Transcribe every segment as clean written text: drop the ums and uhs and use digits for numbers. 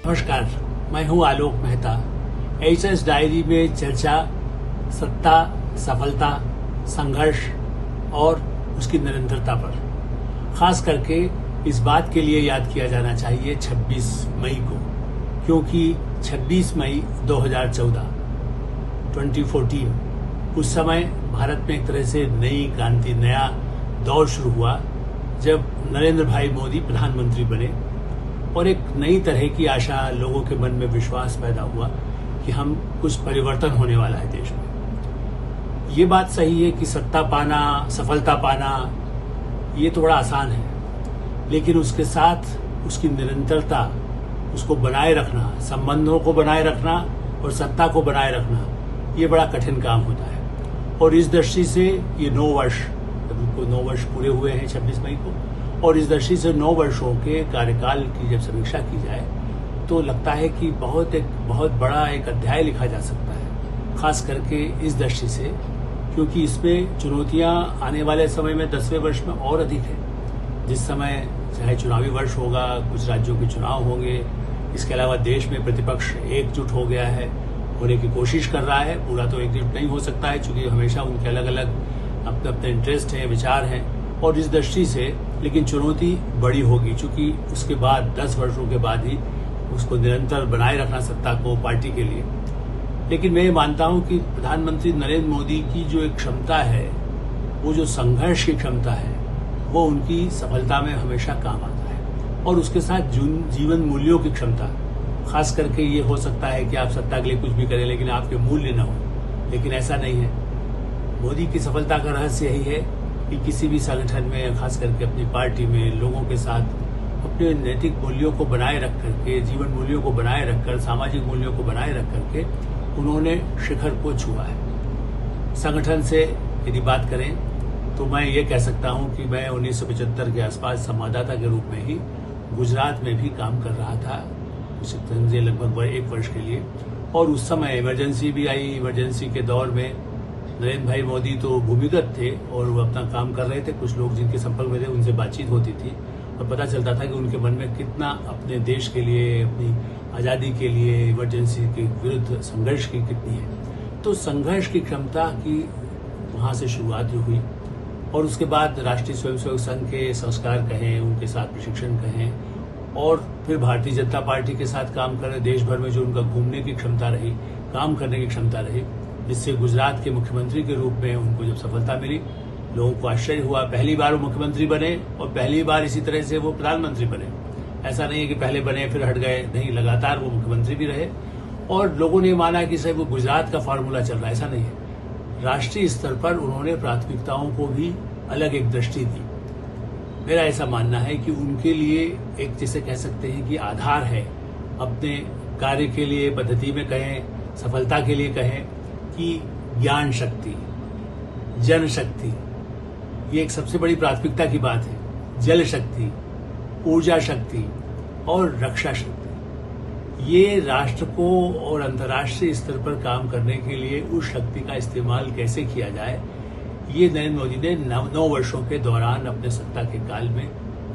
नमस्कार, मैं हूं आलोक मेहता। एचएस डायरी में चर्चा सत्ता, सफलता, संघर्ष और उसकी निरंतरता पर खास करके इस बात के लिए याद किया जाना चाहिए 26 मई को, क्योंकि 26 मई 2014 उस समय भारत में एक तरह से नई क्रांति, नया दौर शुरू हुआ जब नरेंद्र भाई मोदी प्रधानमंत्री बने और एक नई तरह की आशा, लोगों के मन में विश्वास पैदा हुआ कि हम कुछ परिवर्तन होने वाला है देश में। ये बात सही है कि सत्ता पाना, सफलता पाना ये तो बड़ा आसान है, लेकिन उसके साथ उसकी निरंतरता, उसको बनाए रखना, संबंधों को बनाए रखना और सत्ता को बनाए रखना, ये बड़ा कठिन काम होता है। और इस दृष्टि से ये 9 वर्ष, को 9 वर्ष पूरे हुए हैं 26 मई को, और इस दृष्टि से 9 वर्षों के कार्यकाल की जब समीक्षा की जाए तो लगता है कि बहुत बड़ा एक अध्याय लिखा जा सकता है, खास करके इस दृष्टि से क्योंकि इसमें चुनौतियां आने वाले समय में 10वें वर्ष में और अधिक है। जिस समय चाहे चुनावी वर्ष होगा, कुछ राज्यों के चुनाव होंगे, इसके अलावा देश में प्रतिपक्ष एकजुट हो गया है, होने की कोशिश कर रहा है। पूरा तो एकजुट नहीं हो सकता है क्योंकि हमेशा उनके अलग अलग अपने अपने इंटरेस्ट हैं, विचार हैं, और इस दृष्टि से लेकिन चुनौती बड़ी होगी क्योंकि उसके बाद 10 वर्षों के बाद ही उसको निरंतर बनाए रखना सत्ता को, पार्टी के लिए। लेकिन मैं ये मानता हूं कि प्रधानमंत्री नरेंद्र मोदी की जो एक क्षमता है, वो जो संघर्ष की क्षमता है, वो उनकी सफलता में हमेशा काम आता है। और उसके साथ जीवन मूल्यों की क्षमता, खास करके ये हो सकता है कि आप सत्ता के लिए कुछ भी करें लेकिन आपके मूल्य न हो, लेकिन ऐसा नहीं है। मोदी की सफलता का रहस्य यही है कि किसी भी संगठन में, खास करके अपनी पार्टी में, लोगों के साथ अपने नैतिक मूल्यों को बनाए रख करके, जीवन मूल्यों को बनाए रखकर, सामाजिक मूल्यों को बनाए रख करके उन्होंने शिखर को छुआ है। संगठन से यदि बात करें तो मैं ये कह सकता हूं कि मैं 1975 के आसपास संवाददाता के रूप में ही गुजरात में भी काम कर रहा था, मुझे लगभग 1 वर्ष के लिए। और उस समय इमरजेंसी भी आई। इमरजेंसी के दौर में नरेंद्र भाई मोदी तो भूमिगत थे और वो अपना काम कर रहे थे। कुछ लोग जिनके संपर्क में थे उनसे बातचीत होती थी और पता चलता था कि उनके मन में कितना अपने देश के लिए, अपनी आज़ादी के लिए, इमरजेंसी के विरुद्ध संघर्ष की कितनी है। तो संघर्ष की क्षमता की वहाँ से शुरुआत हुई और उसके बाद राष्ट्रीय स्वयंसेवक संघ के संस्कार कहें, उनके साथ प्रशिक्षण कहें, और फिर भारतीय जनता पार्टी के साथ काम करें। देश भर में जो उनका घूमने की क्षमता रही, काम करने की क्षमता रही, जिससे गुजरात के मुख्यमंत्री के रूप में उनको जब सफलता मिली, लोगों को आश्चर्य हुआ। पहली बार वो मुख्यमंत्री बने और पहली बार इसी तरह से वो प्रधानमंत्री बने। ऐसा नहीं है कि पहले बने फिर हट गए, नहीं, लगातार वो मुख्यमंत्री भी रहे और लोगों ने माना कि सर वो गुजरात का फॉर्मूला चल रहा है। ऐसा नहीं है। राष्ट्रीय स्तर पर उन्होंने प्राथमिकताओं को भी अलग एक दृष्टि दी। मेरा ऐसा मानना है कि उनके लिए एक, जैसे कह सकते हैं कि आधार है अपने कार्य के लिए, पद्धति में कहें, सफलता के लिए कहें, कि ज्ञान शक्ति, जनशक्ति, ये एक सबसे बड़ी प्राथमिकता की बात है। जल शक्ति, ऊर्जा शक्ति और रक्षा शक्ति, ये राष्ट्र को और अंतर्राष्ट्रीय स्तर पर काम करने के लिए उस शक्ति का इस्तेमाल कैसे किया जाए, ये नरेंद्र मोदी ने 9 वर्षों के दौरान अपने सत्ता के काल में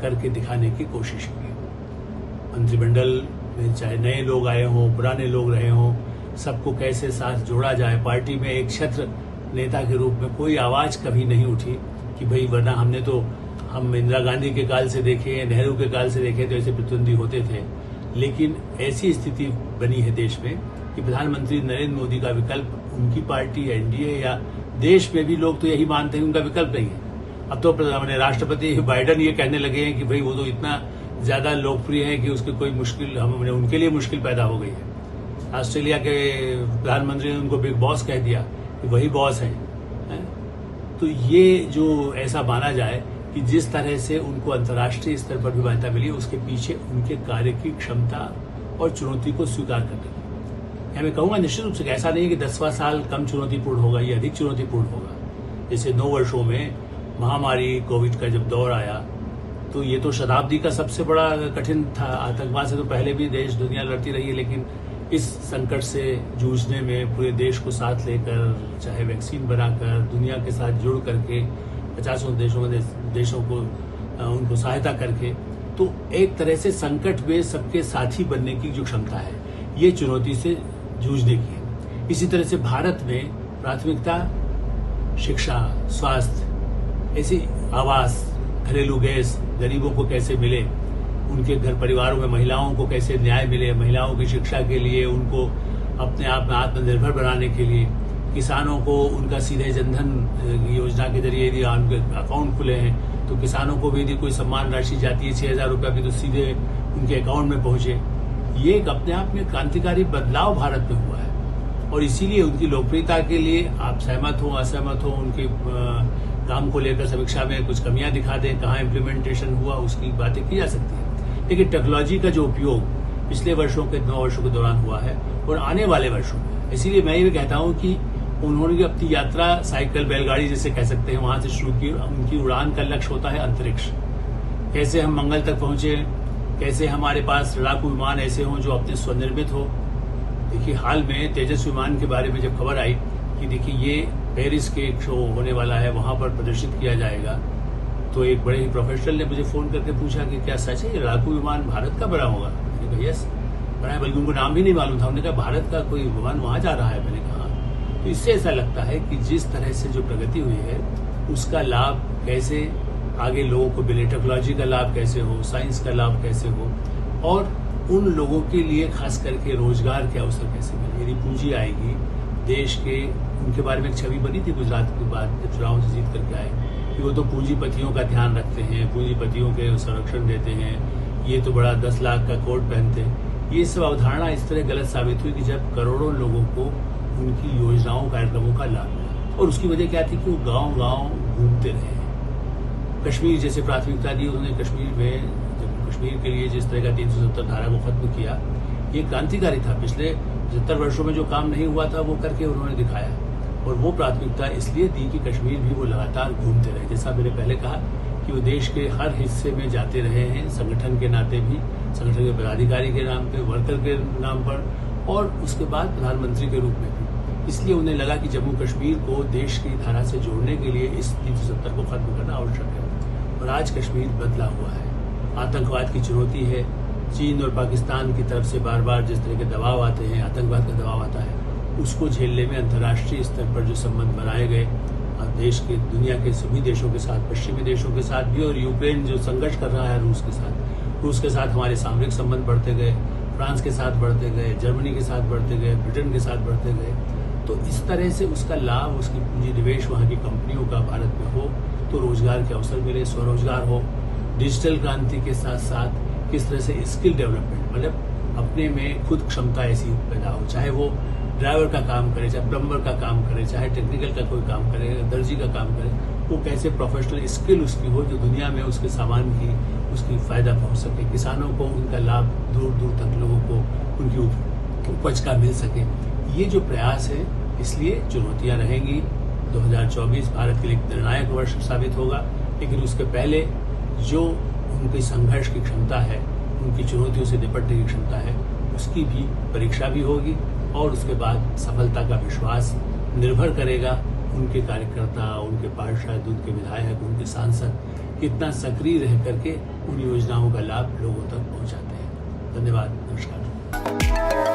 करके दिखाने की कोशिश की। मंत्रिमंडल में चाहे नए लोग आए हों, पुराने लोग रहे हों, सबको कैसे साथ जोड़ा जाए। पार्टी में एक क्षेत्र नेता के रूप में कोई आवाज कभी नहीं उठी कि भाई, वरना हम इंदिरा गांधी के काल से देखें, नेहरू के काल से देखें तो ऐसे प्रतिद्वंदी होते थे। लेकिन ऐसी स्थिति बनी है देश में कि प्रधानमंत्री नरेंद्र मोदी का विकल्प उनकी पार्टी, एनडीए या देश में भी लोग तो यही मानते हैं उनका विकल्प नहीं है। अब तो राष्ट्रपति बाइडेन ये कहने लगे हैं कि भाई वो तो इतना ज्यादा लोकप्रिय है कि उसकी कोई मुश्किल, हमने उनके लिए मुश्किल पैदा हो गई है। ऑस्ट्रेलिया के प्रधानमंत्री ने उनको बिग बॉस कह दिया कि वही बॉस है। तो ये जो ऐसा माना जाए कि जिस तरह से उनको अंतर्राष्ट्रीय स्तर पर भी मान्यता मिली, उसके पीछे उनके कार्य की क्षमता और चुनौती को स्वीकार करने की। मैं कहूंगा निश्चित रूप से ऐसा नहीं है कि 10वां साल कम चुनौतीपूर्ण होगा, ये अधिक चुनौतीपूर्ण होगा। जैसे 9 वर्षों में महामारी कोविड का जब दौर आया तो ये तो शताब्दी का सबसे बड़ा कठिन था। आतंकवाद से तो पहले भी देश, दुनिया लड़ती रही है, लेकिन इस संकट से जूझने में पूरे देश को साथ लेकर, चाहे वैक्सीन बनाकर, दुनिया के साथ जुड़ करके, 50 देशों को उनको सहायता करके, तो तो एक तरह से संकट में सबके साथी बनने की जो क्षमता है, ये चुनौती से जूझने की है। इसी तरह से भारत में प्राथमिकता शिक्षा, स्वास्थ्य, ऐसी आवास, घरेलू गैस गरीबों को कैसे मिले, उनके घर परिवारों में महिलाओं को कैसे न्याय मिले, महिलाओं की शिक्षा के लिए, उनको अपने आप में आत्मनिर्भर बनाने के लिए, किसानों को उनका सीधे जनधन योजना के जरिए यदि उनके अकाउंट खुले हैं तो किसानों को भी यदि कोई सम्मान राशि जाती है 6,000 रुपया भी तो सीधे उनके अकाउंट में पहुंचे। ये एक अपने आप में क्रांतिकारी बदलाव भारत में हुआ है और इसीलिए उनकी लोकप्रियता के लिए आप सहमत हो असहमत हो, उनके काम को लेकर समीक्षा में कुछ कमियां दिखा दें, कहाँ इम्प्लीमेंटेशन हुआ उसकी बातें की जा सकती है, लेकिन टेक्नोलॉजी का जो उपयोग पिछले वर्षों के 9 वर्षों के दौरान हुआ है और आने वाले वर्षों में, इसीलिए मैं ये कहता हूं कि उन्होंने अपनी यात्रा साइकिल बैलगाड़ी जैसे कह सकते हैं वहां से शुरू की। उनकी उड़ान का लक्ष्य होता है अंतरिक्ष, कैसे हम मंगल तक पहुंचे, कैसे हमारे पास लड़ाकू विमान ऐसे हों जो अपने स्वनिर्मित हो। देखिए हाल में तेजस विमान के बारे में जब खबर आई कि देखिए ये पेरिस के एक शो होने वाला है, वहां पर प्रदर्शित किया जाएगा, तो एक बड़े ही प्रोफेशनल ने मुझे फोन करके पूछा कि क्या सच है ये लड़ाकू विमान भारत का बना होगा। मैंने कहा यस बना है, बल्कि उनको नाम भी नहीं मालूम था। उन्होंने कहा भारत का कोई विमान वहां जा रहा है। मैंने कहा तो इससे ऐसा लगता है कि जिस तरह से जो प्रगति हुई है उसका लाभ कैसे आगे लोगों को मिले, टेक्नोलॉजी का लाभ कैसे हो, साइंस का लाभ कैसे हो और उन लोगों के लिए खास करके रोजगार के अवसर कैसे मिले। यदि पूंजी आएगी देश के, उनके बारे में एक छवि बनी थी गुजरात के बाद जब चुनाव से जीत करके आए कि वो तो पूंजीपतियों का ध्यान रखते हैं, पूंजीपतियों के संरक्षण देते हैं, ये तो बड़ा 10 लाख का कोट पहनते हैं। ये सब अवधारणा इस तरह गलत साबित हुई कि जब करोड़ों लोगों को उनकी योजनाओं कार्यक्रमों का लाभ मिला और उसकी वजह क्या थी कि वो गांव-गांव घूमते रहे। कश्मीर जैसे प्राथमिकता दी उन्होंने, कश्मीर में जब कश्मीर के लिए जिस तरह का 370 धारा को खत्म किया, ये क्रांतिकारी था। पिछले 70 वर्षों में जो काम नहीं हुआ था वो करके उन्होंने दिखाया और वो प्राथमिकता इसलिए दी कि कश्मीर भी वो लगातार घूमते रहे। जैसा मैंने पहले कहा कि वो देश के हर हिस्से में जाते रहे हैं, संगठन के नाते भी, संगठन के पदाधिकारी के नाम पे, वर्कर के नाम पर और उसके बाद प्रधानमंत्री के रूप में भी। इसलिए उन्हें लगा कि जम्मू कश्मीर को देश की धारा से जोड़ने के लिए इस 370 को खत्म करना आवश्यक है और आज कश्मीर बदला हुआ है। आतंकवाद की चुनौती है, चीन और पाकिस्तान की तरफ से बार बार जिस तरह के दबाव आते हैं, आतंकवाद का दबाव आता है, उसको झेलने में अंतर्राष्ट्रीय स्तर पर जो संबंध बनाए गए देश के, दुनिया के सभी देशों के साथ, पश्चिमी देशों के साथ भी, और यूक्रेन जो संघर्ष कर रहा है रूस के साथ हमारे सामरिक संबंध बढ़ते गए, फ्रांस के साथ बढ़ते गए, जर्मनी के साथ बढ़ते गए, ब्रिटेन के साथ बढ़ते गए। तो इस तरह से उसका लाभ, उसकी पूंजी निवेश वहाँ की कंपनियों का भारत में हो तो रोजगार के अवसर मिले, स्वरोजगार हो, डिजिटल क्रांति के साथ साथ किस तरह से स्किल डेवलपमेंट, मतलब अपने में खुद क्षमता ऐसी पैदा हो, चाहे वो ड्राइवर का काम करे, चाहे प्लम्बर का काम करे, चाहे टेक्निकल का कोई काम करे, दर्जी का काम करे, वो कैसे प्रोफेशनल स्किल उसकी हो जो दुनिया में उसके सामान की उसकी फायदा पहुंच सके, किसानों को उनका लाभ दूर दूर तक लोगों को उनकी उपज का मिल सके। ये जो प्रयास है, इसलिए चुनौतियां रहेंगी। 2024 भारत के लिए एक निर्णायक वर्ष साबित होगा, लेकिन उसके पहले जो उनकी संघर्ष की क्षमता है, उनकी चुनौतियों से निपटने की क्षमता है, उसकी भी परीक्षा भी होगी और उसके बाद सफलता का विश्वास निर्भर करेगा उनके कार्यकर्ता, उनके पार्षद, उनके विधायक, उनके सांसद कितना सक्रिय रह करके उन योजनाओं का लाभ लोगों तक पहुंचाते हैं। धन्यवाद, नमस्कार।